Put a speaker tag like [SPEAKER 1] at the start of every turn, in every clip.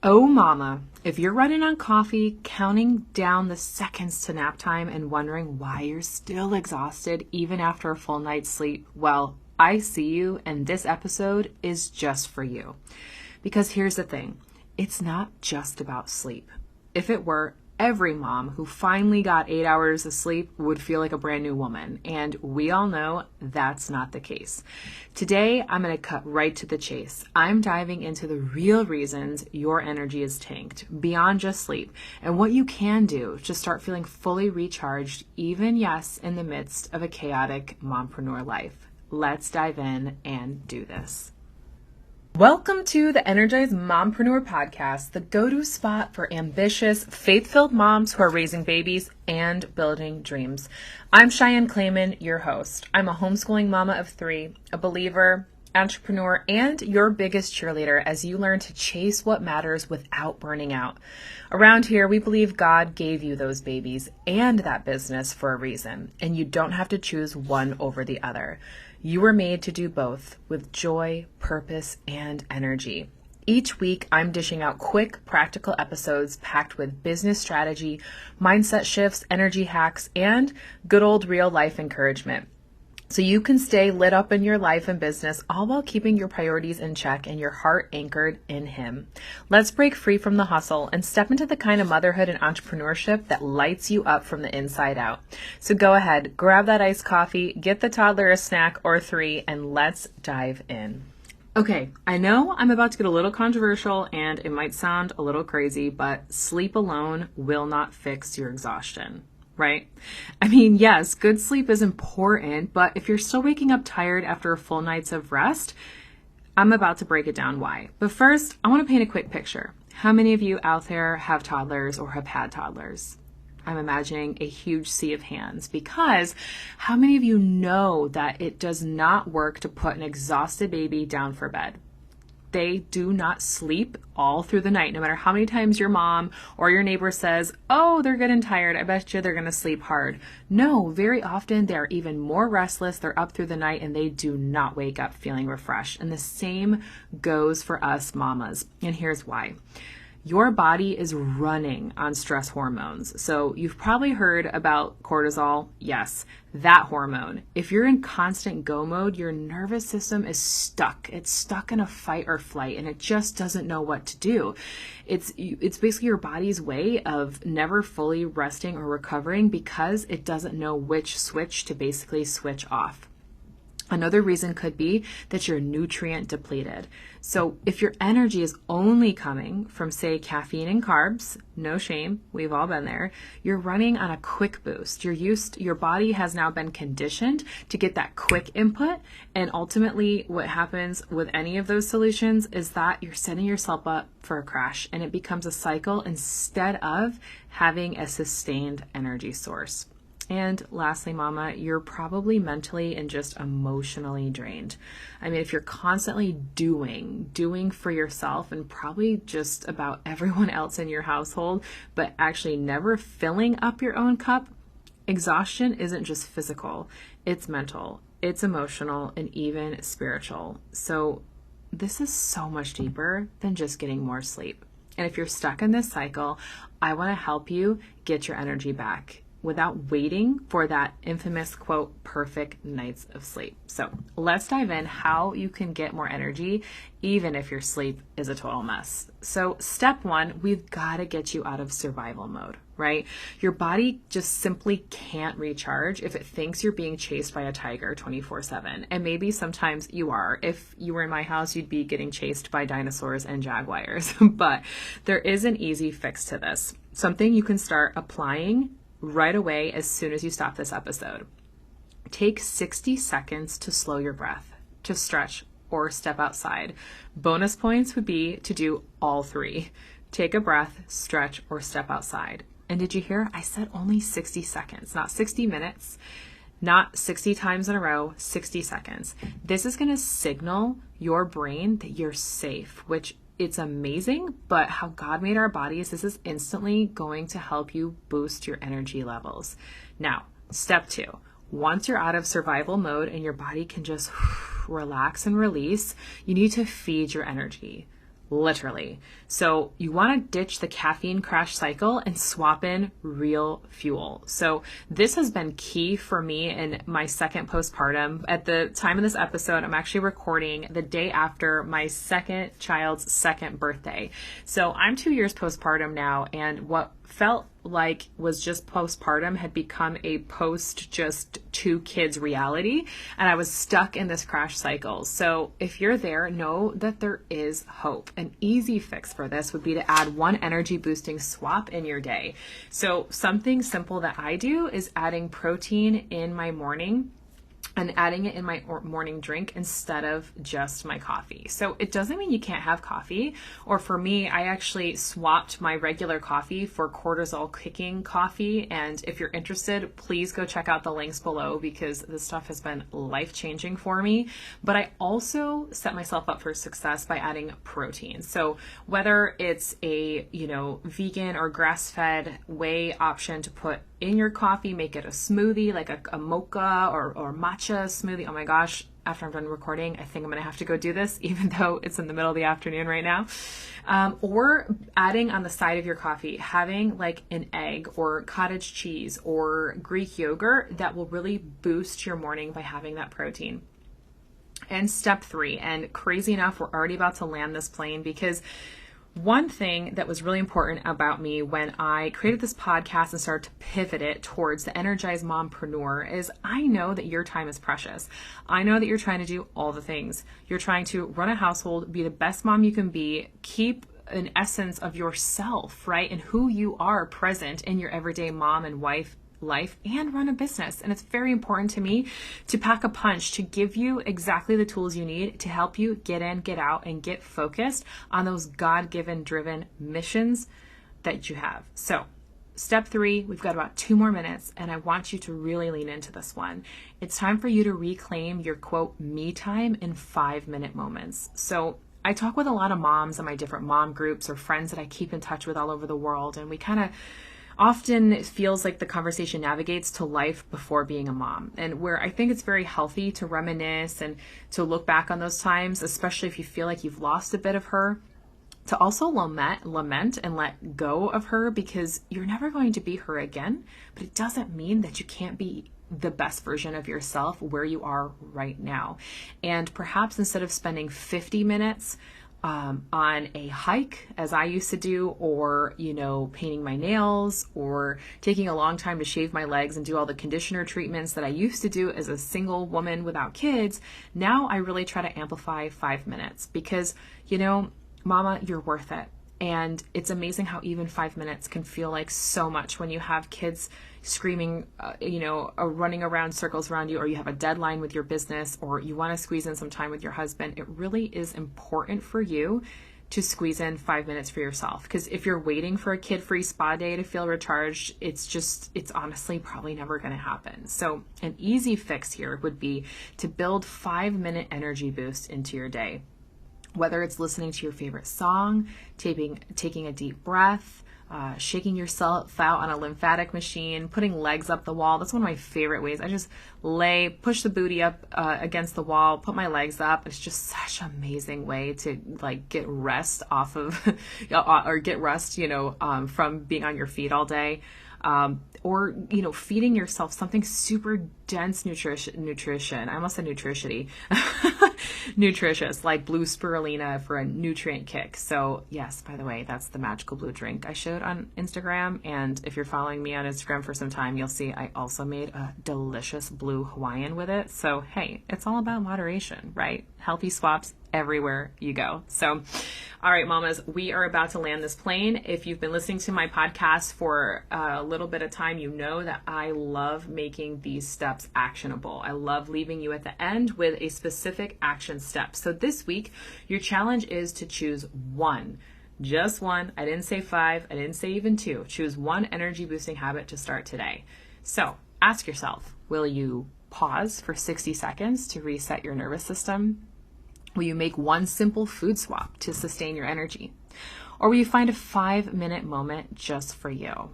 [SPEAKER 1] Oh, mama, if you're running on coffee, counting down the seconds to nap time and wondering why you're still exhausted even after a full night's sleep, well, I see you, and this episode is just for you. Because here's the thing, it's not just about sleep. If it were, every mom who finally got 8 hours of sleep would feel like a brand new woman, and we all know that's not the case. Today, I'm going to cut right to the chase. I'm diving into the real reasons your energy is tanked, beyond just sleep, and what you can do to start feeling fully recharged, even, yes, in the midst of a chaotic mompreneur life. Let's dive in and do this. Welcome to the Energized Mompreneur Podcast, the go-to spot for ambitious, faith-filled moms who are raising babies and building dreams. I'm Cheyanne Cleyman, your host. I'm a homeschooling mama of 3, a believer, entrepreneur, and your biggest cheerleader as you learn to chase what matters without burning out. Around here, we believe God gave you those babies and that business for a reason, and you don't have to choose one over the other. You were made to do both with joy, purpose, and energy. Each week, I'm dishing out quick, practical episodes packed with business strategy, mindset shifts, energy hacks, and good old real life encouragement. So you can stay lit up in your life and business, all while keeping your priorities in check and your heart anchored in Him. Let's break free from the hustle and step into the kind of motherhood and entrepreneurship that lights you up from the inside out. So go ahead, grab that iced coffee, get the toddler a snack or 3, and let's dive in. Okay, I know I'm about to get a little controversial and it might sound a little crazy, but sleep alone will not fix your exhaustion. Right? I mean, yes, good sleep is important, but if you're still waking up tired after a full night's of rest, I'm about to break it down why. But first, I want to paint a quick picture. How many of you out there have toddlers or have had toddlers? I'm imagining a huge sea of hands, because how many of you know that it does not work to put an exhausted baby down for bed? They do not sleep all through the night. No matter how many times your mom or your neighbor says, oh, they're getting tired, I bet you they're going to sleep hard. No, very often they're even more restless. They're up through the night and they do not wake up feeling refreshed. And the same goes for us mamas. And here's why. Your body is running on stress hormones. So you've probably heard about cortisol. Yes, that hormone. If you're in constant go mode, your nervous system is stuck. It's stuck in a fight or flight and it just doesn't know what to do. It's basically your body's way of never fully resting or recovering because it doesn't know which switch to basically switch off. Another reason could be that you're nutrient depleted. So if your energy is only coming from, say, caffeine and carbs, no shame, we've all been there, you're running on a quick boost. Your body has now been conditioned to get that quick input. And ultimately what happens with any of those solutions is that you're setting yourself up for a crash and it becomes a cycle instead of having a sustained energy source. And lastly, mama, you're probably mentally and just emotionally drained. I mean, if you're constantly doing for yourself and probably just about everyone else in your household, but actually never filling up your own cup, exhaustion isn't just physical, it's mental, it's emotional, and even spiritual. So this is so much deeper than just getting more sleep. And if you're stuck in this cycle, I want to help you get your energy back without waiting for that infamous quote, perfect nights of sleep. So let's dive in how you can get more energy, even if your sleep is a total mess. So step 1, we've got to get you out of survival mode, right? Your body just simply can't recharge if it thinks you're being chased by a tiger 24/7. And maybe sometimes you are. If you were in my house, you'd be getting chased by dinosaurs and jaguars. But there is an easy fix to this. Something you can start applying right away as soon as you stop this episode. Take 60 seconds to slow your breath, to stretch or step outside. Bonus points would be to do all 3. Take a breath, stretch, or step outside. And did you hear? I said only 60 seconds, not 60 minutes, not 60 times in a row, 60 seconds. This is going to signal your brain that you're safe, which it's amazing, but how God made our bodies, this is instantly going to help you boost your energy levels. Now, step 2, once you're out of survival mode and your body can just relax and release, you need to feed your energy. literally. So you want to ditch the caffeine crash cycle and swap in real fuel. So this has been key for me in my second postpartum. At the time of this episode, I'm actually recording the day after my second child's second birthday. So I'm 2 years postpartum now, and what felt like was just postpartum had become a post just two kids reality, and I was stuck in this crash cycle. So if you're there, know that there is hope. An easy fix for this would be to add one energy boosting swap in your day. So something simple that I do is adding protein in my morning and adding it in my morning drink instead of just my coffee. So it doesn't mean you can't have coffee. Or for me, I actually swapped my regular coffee for cortisol kicking coffee. And if you're interested, please go check out the links below, because this stuff has been life-changing for me. But I also set myself up for success by adding protein. So whether it's a, vegan or grass-fed whey option to put in your coffee, make it a smoothie, like a mocha or matcha smoothie. Oh my gosh, after I'm done recording, I think I'm gonna have to go do this, even though it's in the middle of the afternoon right now. Or adding on the side of your coffee, having like an egg or cottage cheese or Greek yogurt that will really boost your morning by having that protein. And step 3, and crazy enough, we're already about to land this plane, because one thing that was really important about me when I created this podcast and started to pivot it towards the energized mompreneur is I know that your time is precious. I know that you're trying to do all the things. You're trying to run a household, be the best mom you can be, keep an essence of yourself, right? And who you are present in your everyday mom and wife life, and run a business. And it's very important to me to pack a punch, to give you exactly the tools you need to help you get in, get out, and get focused on those God-given driven missions that you have. So step 3, we've got about 2 more minutes, and I want you to really lean into this one. It's time for you to reclaim your quote me time in 5-minute moments. So I talk with a lot of moms in my different mom groups or friends that I keep in touch with all over the world, and we kind of often it feels like the conversation navigates to life before being a mom, and where I think it's very healthy to reminisce and to look back on those times, especially if you feel like you've lost a bit of her, to also lament and let go of her, because you're never going to be her again, but it doesn't mean that you can't be the best version of yourself where you are right now. And perhaps instead of spending 50 minutes on a hike, as I used to do, or, painting my nails, or taking a long time to shave my legs and do all the conditioner treatments that I used to do as a single woman without kids, now I really try to amplify 5 minutes, because, mama, you're worth it. And it's amazing how even 5 minutes can feel like so much when you have kids screaming, running around circles around you, or you have a deadline with your business, or you want to squeeze in some time with your husband. It really is important for you to squeeze in 5 minutes for yourself. Because if you're waiting for a kid-free spa day to feel recharged, it's honestly probably never going to happen. So an easy fix here would be to build 5-minute energy boost into your day. Whether it's listening to your favorite song, taking a deep breath, shaking yourself out on a lymphatic machine, putting legs up the wall. That's one of my favorite ways. I just push the booty up against the wall, put my legs up. It's just such an amazing way to get rest off of, or get rest, from being on your feet all day. Or feeding yourself something super dense nutrition. I almost said nutritious, like blue spirulina for a nutrient kick. So yes, by the way, that's the magical blue drink I showed on Instagram. And if you're following me on Instagram for some time, you'll see I also made a delicious blue Hawaiian with it. So hey, it's all about moderation, right? Healthy swaps everywhere you go. So, all right, mamas, we are about to land this plane. If you've been listening to my podcast for a little bit of time, you know that I love making these steps actionable. I love leaving you at the end with a specific action step. So this week, your challenge is to choose one. Just one. I didn't say 5. I didn't say even 2. Choose one energy boosting habit to start today. So ask yourself, will you pause for 60 seconds to reset your nervous system? Will you make one simple food swap to sustain your energy? Or will you find a 5-minute moment just for you?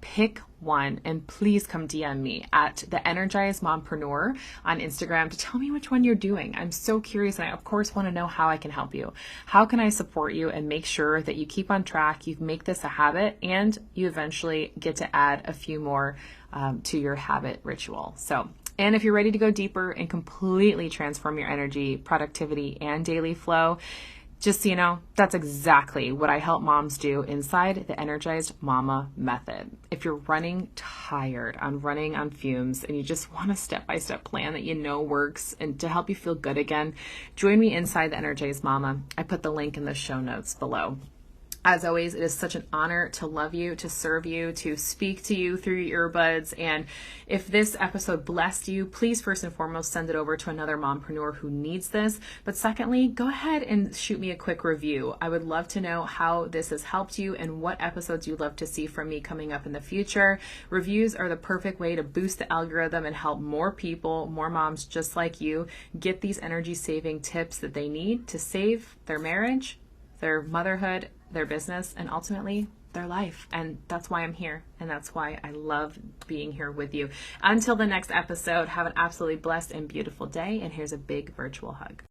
[SPEAKER 1] Pick one and please come DM me at the Energized Mompreneur on Instagram to tell me which one you're doing. I'm so curious, and I of course want to know how I can help you. How can I support you and make sure that you keep on track, you make this a habit, and you eventually get to add a few more to your habit ritual. And if you're ready to go deeper and completely transform your energy, productivity, and daily flow, just so you know, that's exactly what I help moms do inside the Energized Mama method. If you're running tired running on fumes and you just want a step-by-step plan that you know works and to help you feel good again, join me inside the Energized Mama. I put the link in the show notes below. As always, it is such an honor to love you, to serve you, to speak to you through your earbuds. And if this episode blessed you, please first and foremost send it over to another mompreneur who needs this. But secondly, go ahead and shoot me a quick review. I would love to know how this has helped you and what episodes you'd love to see from me coming up in the future. Reviews are the perfect way to boost the algorithm and help more people, more moms just like you, get these energy-saving tips that they need to save their marriage, their motherhood, their business, and ultimately their life. And that's why I'm here. And that's why I love being here with you. Until the next episode, have an absolutely blessed and beautiful day. And here's a big virtual hug.